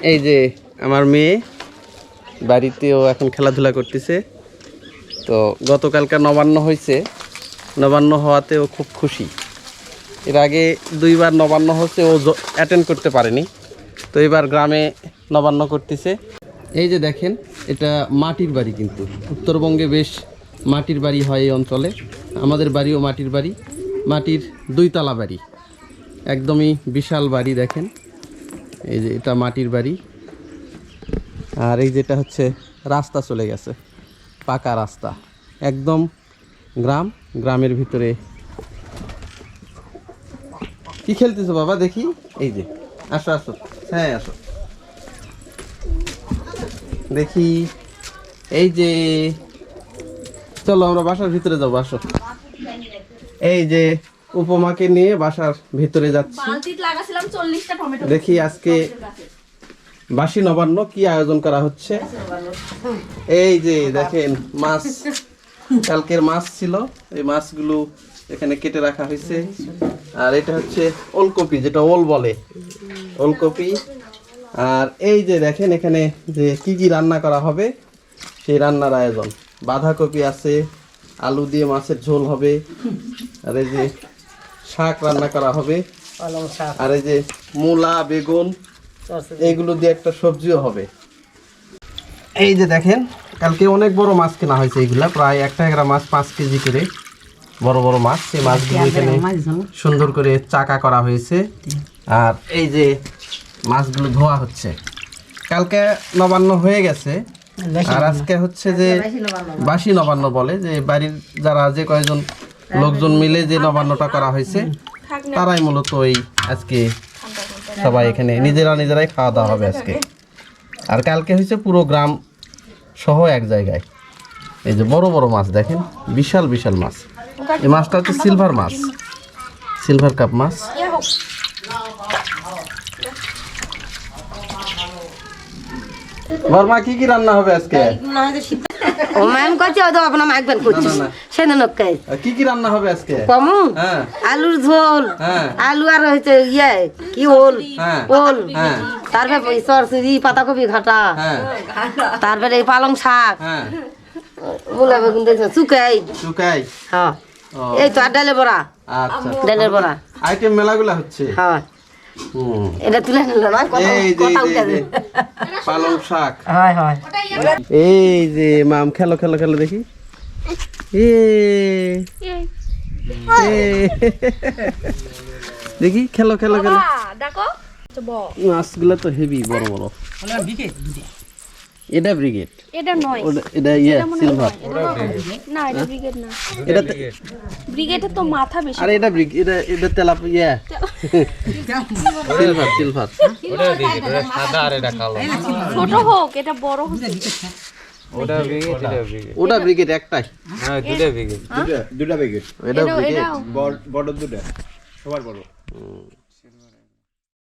এই যে আমার মেয়ে বাড়িতেও এখন খেলাধুলা করতেছে। তো গতকালকে নবান্ন হয়েছে, নবান্ন হওয়াতেও খুব খুশি। এর আগে 2 বার নবান্ন হচ্ছে, ও অ্যাটেন্ড করতে পারেনি। তো এবার গ্রামে নবান্ন করতেছে। এই যে দেখেন, এটা মাটির বাড়ি, কিন্তু উত্তরবঙ্গে বেশ মাটির বাড়ি হয় এই অঞ্চলে। আমাদের বাড়িও মাটির বাড়ি, মাটির 2 তলা বাড়ি, একদমই বিশাল বাড়ি। দেখেন এই যে এটা মাটির বাড়ি, আর এই যেটা হচ্ছে রাস্তা চলে গেছে, পাকা রাস্তা, একদম গ্রামের ভিতরে। কি খেলতেছো বাবা দেখি? এই যে আসো আসো, হ্যাঁ আসো দেখি। এই যে চলো আমরা বাসার ভিতরে যাবো, আসো। এই যে উপমাকে নিয়ে বাসার ভিতরে যাচ্ছি। দেখি আজকে বাসি নবান্ন কি আয়োজন করা হচ্ছে। এই যে দেখেন মাছ, কালকের মাছ ছিল, এই মাছগুলো এখানে কেটে রাখা হয়েছে। আর এটা হচ্ছে ওলকপি, যেটা ওল বলে, ওলকপি। আর এই যে দেখেন এখানে যে কি কি রান্না করা হবে, সেই রান্নার আয়োজন। বাঁধাকপি আছে, আলু দিয়ে মাছের ঝোল হবে, আর এই যে শাক রান্না করা হবে, আর এই যে মূলা বেগুন এইগুলো দিয়ে একটা সবজিও হবে। এই যে দেখেন কালকে অনেক বড় মাছ কেনা হয়েছে, এইগুলা প্রায় 1 টাকা মাছ, 5 কেজি করে বড় বড় মাছ। সেই মাছগুলো এখানে সুন্দর করে চাকা করা হয়েছে। আর এই যে মাছগুলো ধোয়া হচ্ছে, কালকে নবান্ন হয়ে গেছে, আর আজকে হচ্ছে যে বাসি নবান্ন বলে, যে বাড়ির যারা যে কয়েকজন লোকজন মিলে যে নবান্নটা করা হয়েছে, তারাই মূলত এই আজকে সবাই এখানে নিজেরাই খাওয়া দাওয়া হবে আজকে। আর কালকে হয়েছে পুরো গ্রাম সহ এক জায়গায়। এই যে বড় বড় মাছ দেখেন, বিশাল বিশাল মাছ। এই মাছটা হচ্ছে সিলভার মাছ, সিলভার কাপ মাছ। বর্মা কি কি রান্না হবে আজকে? ও ম্যাম কইছে ও তো আপনা মাইকবেন করছিস সেদিন ওকে কি কি রান্না হবে আজকে? কমু আলুর ঝোল, আলু আর হইছে ইয়ে কি ওল, ওল, তারপরে সরসরি পাতাকপি ঘাটা, তারপরে এই পালং শাক, মূলা বেগুন দিয়েছে শুকাই শুকাই, হ্যাঁ এই তো আর ডালের বড়া। আচ্ছা ডালের বড়া আইটেম মেলাগুলা হচ্ছে। হ্যাঁ এটা তুলে নিল না, কথা উঠে যাবে। পালং শাক, হয় হয়। এই যে মাম খেলো খেলো খেলো দেখি। দেখি খেলো খেলো খেলো। মাছগুলো তো হেভি বড় বড়। এটা ব্রিগেড, এটা নয়, এটা ইয়ে সিলভার না এটা ব্রিগেড না, এটা ব্রিগেডের তো মাথা বেশি। আরে এটা ব্রিগেড, এটা তেলাপিয়া সিলভার সিলভার। ওটা ব্রিগেড, ওটা সাদা আর এটা কালো। ছোট হোক এটা বড় হোক, ওটা ব্রিগেড, এটা ব্রিগেড। ওটা ব্রিগেড একটাই, হ্যাঁ দুটো ব্রিগেড, দুটা ব্রিগেড। এটা ব্রিগেড বড় দুটো, সবার বড়।